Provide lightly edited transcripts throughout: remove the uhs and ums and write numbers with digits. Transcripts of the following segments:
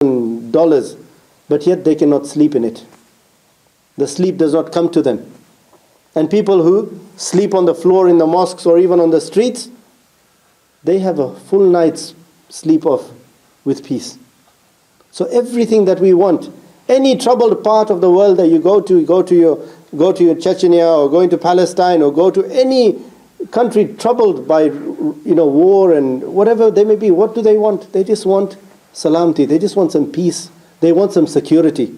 $1,000, but yet they cannot sleep in it. The sleep does not come to them. And people who sleep on the floor in the mosques or even on the streets, they have a full night's sleep off with peace. So everything that we want, any troubled part of the world that you go to your Chechnya, or go into Palestine, or go to any country troubled by war and whatever they may be, what do they want? They just want salamti. They just want some peace. They want some security.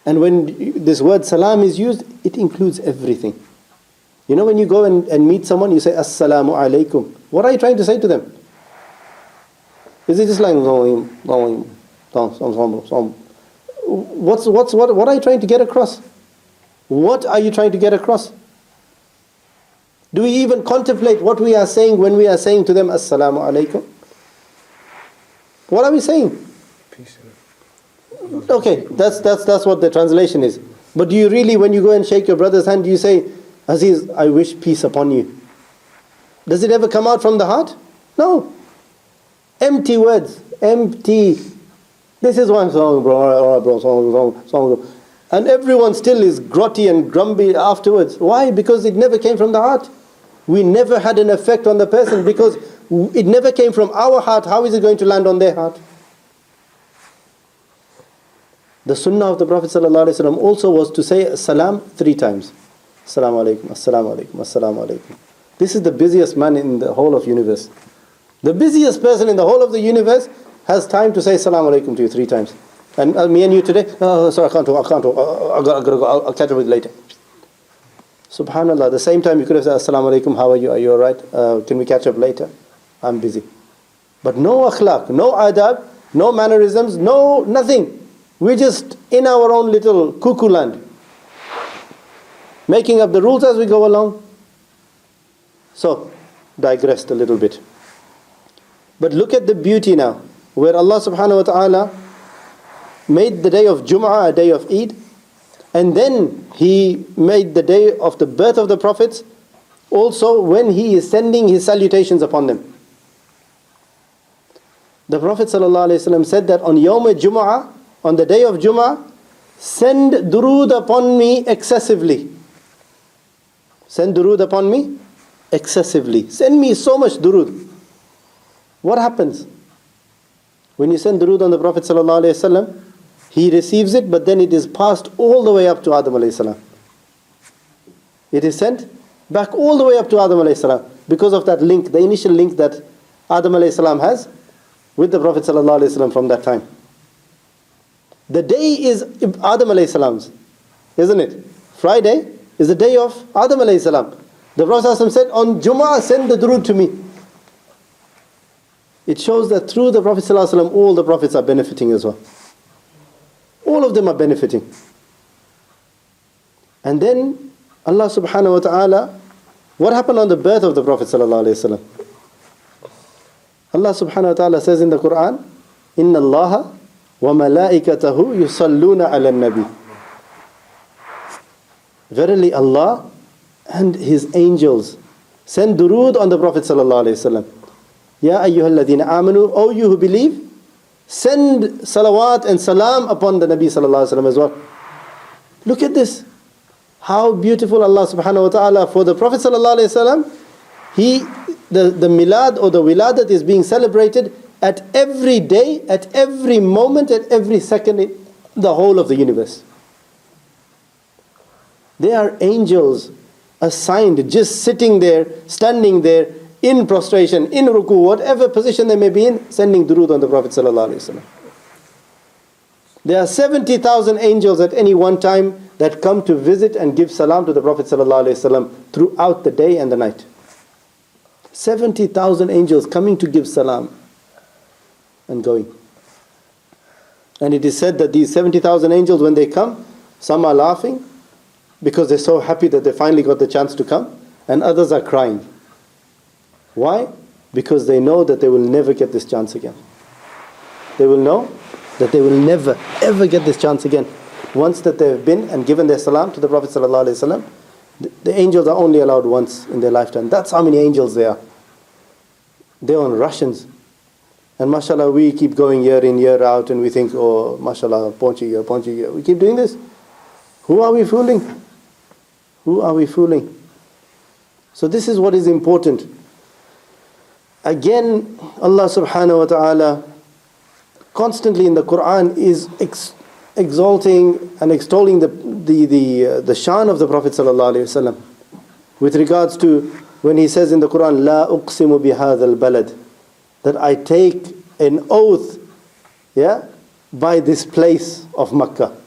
And when this word salam is used, it includes everything. When you go and meet someone, you say assalamu alaikum. What are you trying to say to them? Is it just like what are you trying to get across? What are you trying to get across? Do we even contemplate what we are saying when we are saying to them assalamu alaikum? What are we saying? Peace. Okay, that's what the translation is. But do you really, when you go and shake your brother's hand, do you say, Aziz, I wish peace upon you? Does it ever come out from the heart? No. Empty words. Empty. This is one song, bro. All right, bro. Song. And everyone still is grotty and grumpy afterwards. Why? Because it never came from the heart. We never had an effect on the person because it never came from our heart. How is it going to land on their heart? The sunnah of the Prophet ﷺ also was to say salam 3 times. Assalamu alaikum, assalamu alaikum, assalamu alaikum. This is the busiest man in the whole of universe. The busiest person in the whole of the universe has time to say assalamu alaikum to you 3 times. And me and you today, sorry, I can't talk, I gotta go, I'll catch up with you later. Subhanallah, the same time you could have said assalamu alaikum, how are you? Are you alright? Can we catch up later? I'm busy. But no akhlaq, no adab, no mannerisms, no nothing. We're just in our own little cuckoo land, making up the rules as we go along. So, digressed a little bit. But look at the beauty now, where Allah subhanahu wa ta'ala made the day of Jum'ah a day of Eid, and then He made the day of the birth of the prophets also when He is sending His salutations upon them. The Prophet ﷺ said that on Yawm Jum'ah, on the day of Jum'ah, send durood upon me excessively. Send durood upon me excessively. Send me so much durood. What happens? When you send durood on the Prophet ﷺ, he receives it, but then it is passed all the way up to Adam ﷺ. It is sent back all the way up to Adam ﷺ because of that link, the initial link that Adam ﷺ has with the Prophet ﷺ from that time. The day is Adam alayhi salam's, isn't it? Friday is the day of Adam alayhi salam. The Prophet said, on Jum'ah send the durood to me. It shows that through the Prophet ﷺ, all the prophets are benefiting as well. All of them are benefiting. And then Allah subhanahu wa ta'ala, what happened on the birth of the Prophet ﷺ? Allah subhanahu wa ta'ala says in the Quran, Inna Allaha وَمَلَائِكَتَهُ يُصَلُّونَ عَلَى النَّبِي. Verily Allah and His angels send durood on the Prophet ﷺ. Ya ayyuhalladhina amanu, O you who believe, send salawat and salam upon the Nabi ﷺ as well. Look at this. How beautiful Allah subhanahu wa ta'ala, for the Prophet ﷺ, the milad or the wiladat is being celebrated at every day, at every moment, at every second in the whole of the universe. They are angels assigned, just sitting there, standing there, in prostration, in ruku, whatever position they may be in, sending durood on the Prophet ﷺ. There are 70,000 angels at any one time that come to visit and give salam to the Prophet ﷺ throughout the day and the night. 70,000 angels coming to give salam and going. And it is said that these 70,000 angels, when they come, some are laughing because they're so happy that they finally got the chance to come, and others are crying. Why? Because they know that they will never get this chance again. They will know that they will never ever get this chance again. Once that they have been and given their salam to the Prophet ﷺ, the angels are only allowed once in their lifetime. That's how many angels there are. They're on Russians. And mashallah, we keep going year in, year out, and we think, oh, mashallah, Ponchi year. We keep doing this. Who are we fooling? Who are we fooling? So this is what is important. Again, Allah subhanahu wa ta'ala constantly in the Quran is exalting and extolling the shan of the Prophet sallallahu alaihi wasallam with regards to when he says in the Quran, La uqsimu bihadha al-balad, that I take an oath, by this place of Makkah.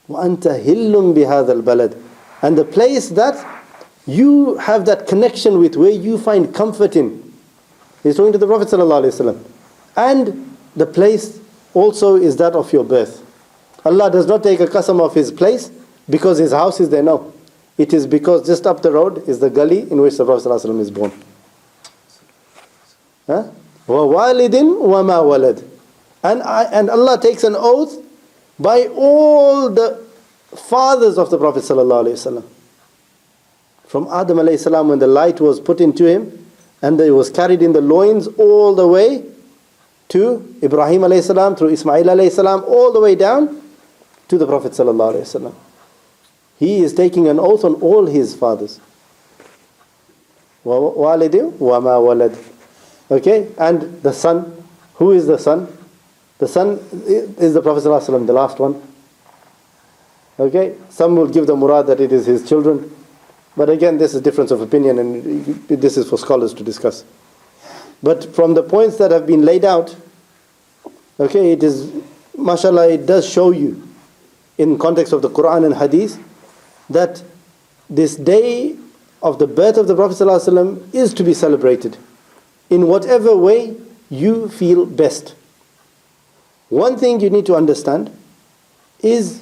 Wa anta hillum bihadha al-balad, and the place that you have that connection with, where you find comfort in. He's talking to the Prophet ﷺ. And the place also is that of your birth. Allah does not take a qasam of his place because his house is there. No. It is because just up the road is the gully in which the Prophet ﷺ is born. وَوَالِدٍ وَمَا وَلَدٍ. And Allah takes an oath by all the fathers of the Prophet ﷺ. From Adam alayhi salam, when the light was put into him, and it was carried in the loins all the way to Ibrahim alayhi salam, through Ismail alayhi salam, all the way down to the Prophet sallallahu alayhi wasallam. He is taking an oath on all his fathers. وَوَالِدٍ وَمَا وَلَدٍ. Okay, and the son. Who is the son? The son is the Prophet sallallahu alayhi wasallam, the last one. Okay, some will give the murad that it is his children. But again, this is difference of opinion, and this is for scholars to discuss. But from the points that have been laid out, okay, it is, mashallah, it does show you, in context of the Quran and Hadith, that this day of the birth of the Prophet ﷺ is to be celebrated in whatever way you feel best. One thing you need to understand is,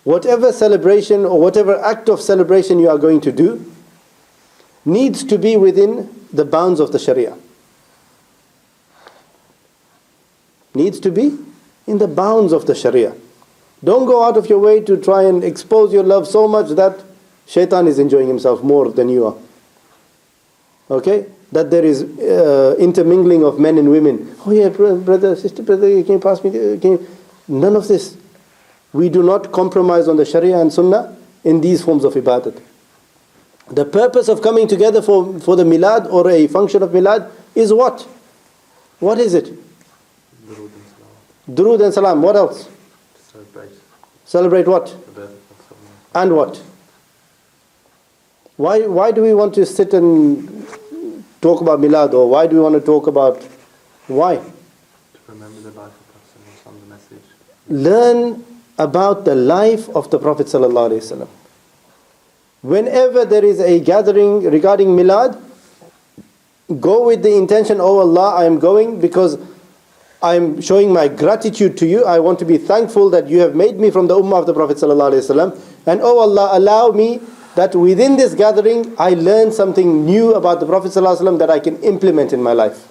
whatever celebration or whatever act of celebration you are going to do needs to be within the bounds of the Sharia. Needs to be in the bounds of the Sharia. Don't go out of your way to try and expose your love so much that shaitan is enjoying himself more than you are. Okay? That there is intermingling of men and women. Oh yeah, brother, sister, brother, can you pass me? None of this. We do not compromise on the Sharia and Sunnah in these forms of ibadat. The purpose of coming together for the milad or a function of milad is what? What is it? Durood and salam. What else? Celebrate what? And what? Why do we want to sit and talk about milad, or why do we want to talk about why? To remember the life of the Prophet, the message. Learn about the life of the Prophet ﷺ. Whenever there is a gathering regarding milad, go with the intention, oh Allah, I am going because I am showing my gratitude to you. I want to be thankful that you have made me from the ummah of the Prophet ﷺ. And oh Allah, allow me that within this gathering I learn something new about the Prophet ﷺ that I can implement in my life.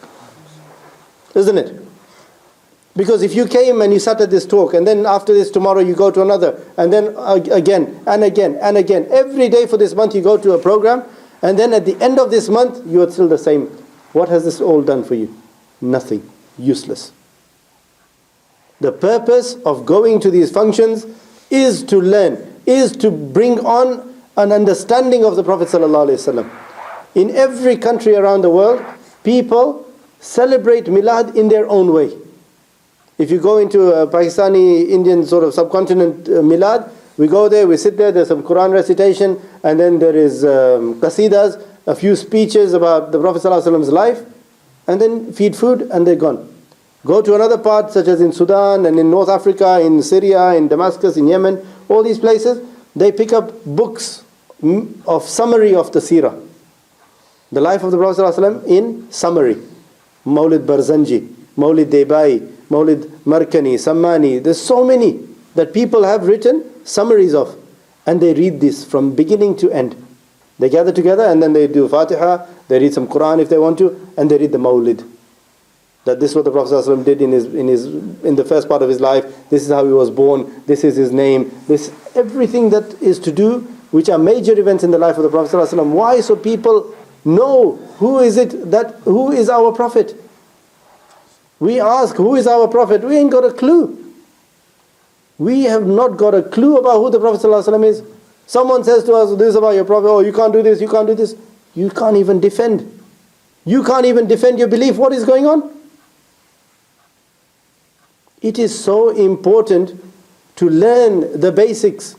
Isn't it? Because if you came and you sat at this talk, and then after this tomorrow you go to another, and then again and again and again, every day for this month you go to a program, and then at the end of this month you are still the same. What has this all done for you? Nothing. Useless. The purpose of going to these functions is to learn, is to bring on an understanding of the Prophet ﷺ. In every country around the world, people celebrate milad in their own way. If you go into a Pakistani, Indian sort of subcontinent milad, we go there, we sit there, there's some Quran recitation, and then there is qasidas, a few speeches about the Prophet ﷺ's life, and then feed food, and they're gone. Go to another part, such as in Sudan and in North Africa, in Syria, in Damascus, in Yemen, all these places, they pick up books of summary of the seerah. The life of the Prophet ﷺ in summary. Mawlid Barzanji, Mawlid Debai, Mawlid Markani, Sammani. There's so many that people have written summaries of. And they read this from beginning to end. They gather together and then they do Fatiha, they read some Quran if they want to, and they read the Mawlid. That this is what the Prophet ﷺ did in the first part of his life. This is how he was born. This is his name. This everything that is to do, which are major events in the life of the Prophet ﷺ. Why? So people know who is our Prophet. We ask, who is our Prophet? We ain't got a clue. We have not got a clue about who the Prophet ﷺ is. Someone says to us, this is about your Prophet, oh, you can't do this, you can't do this. You can't even defend. You can't even defend your belief. What is going on? It is so important to learn the basics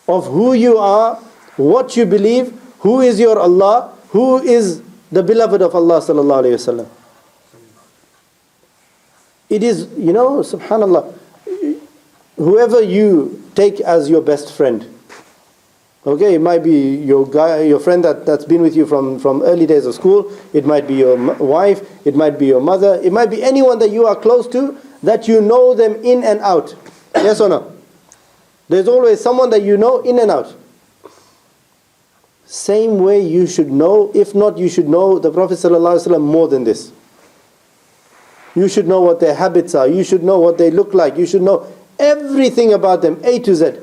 of who you are, what you believe, who is your Allah, who is the beloved of Allah sallallahu alayhi wasallam. It is, subhanallah, whoever you take as your best friend, okay, it might be your friend that's been with you from early days of school, it might be your wife, it might be your mother, it might be anyone that you are close to, that you know them in and out. Yes or no? There's always someone that you know in and out. Same way you should know, if not you should know the Prophet ﷺ more than this. You should know what their habits are, you should know what they look like, you should know everything about them, A to Z.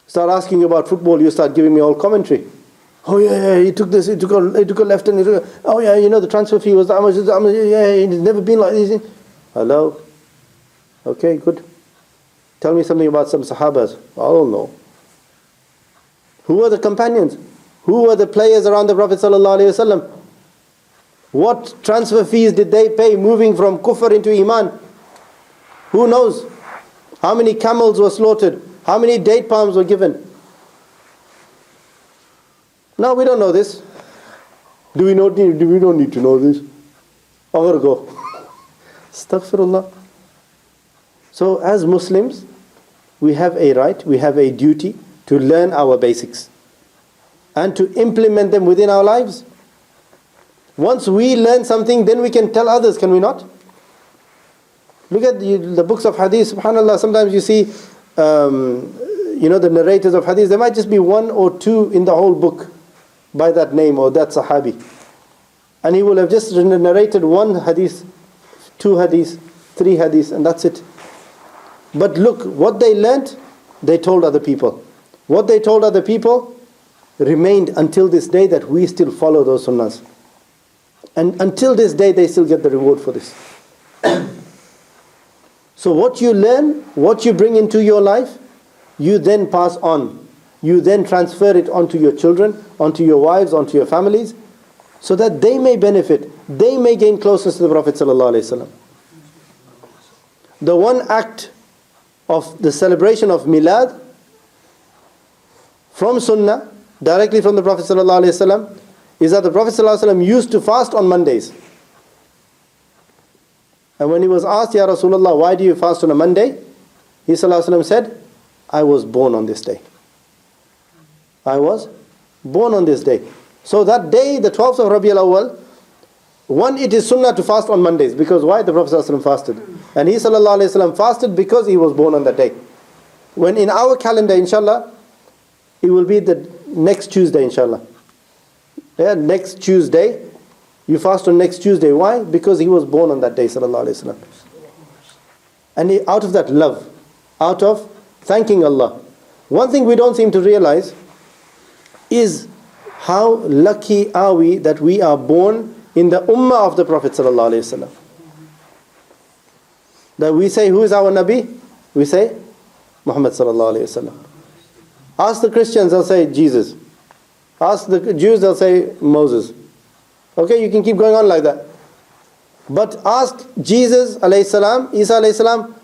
Start asking about football, you start giving me all commentary. Oh yeah, he took this, he took a left and oh yeah, the transfer fee was that much, yeah, he's never been like this. Hello? Okay, good. Tell me something about some Sahabas. I don't know. Who were the companions? Who were the players around the Prophet ﷺ? What transfer fees did they pay moving from kufr into iman? Who knows? How many camels were slaughtered? How many date palms were given? No, we don't know this. We don't need to know this. I'm going to go. Astaghfirullah. So as Muslims, we have a right, we have a duty to learn our basics and to implement them within our lives. Once we learn something, then we can tell others, can we not? Look at the books of hadith, subhanAllah, sometimes you see, the narrators of hadith, there might just be one or two in the whole book by that name or that sahabi. And he will have just narrated one hadith, two hadith, three hadith, and that's it. But look, what they learnt, they told other people. What they told other people remained until this day, that we still follow those sunnahs. And until this day, they still get the reward for this. So what you learn, what you bring into your life, you then pass on. You then transfer it onto your children, onto your wives, onto your families, so that they may benefit, they may gain closeness to the Prophet ﷺ. The one act of the celebration of Milad from Sunnah, directly from the Prophet ﷺ, is that the Prophet ﷺ used to fast on Mondays. And when he was asked, Ya Rasulullah, why do you fast on a Monday? He ﷺ said, I was born on this day. I was born on this day. So that day, the 12th of Rabiul-Awwal, one, it is sunnah to fast on Mondays. Because why? The Prophet ﷺ fasted. And he ﷺ fasted because he was born on that day. When in our calendar, inshallah, it will be the next Tuesday, inshallah. Yeah, next Tuesday. You fast on next Tuesday. Why? Because he was born on that day, sallallahu alaihi wasallam. And out of that love, out of thanking Allah. One thing we don't seem to realize is how lucky are we that we are born in the ummah of the Prophet sallallahu alaihi wasallam. That we say, who is our Nabi? We say, Muhammad sallallahu alaihi wasallam. Ask the Christians, they'll say Jesus. Ask the Jews, they'll say Moses. Okay, you can keep going on like that. But ask Jesus alayhi salam, Isa alayhi salam,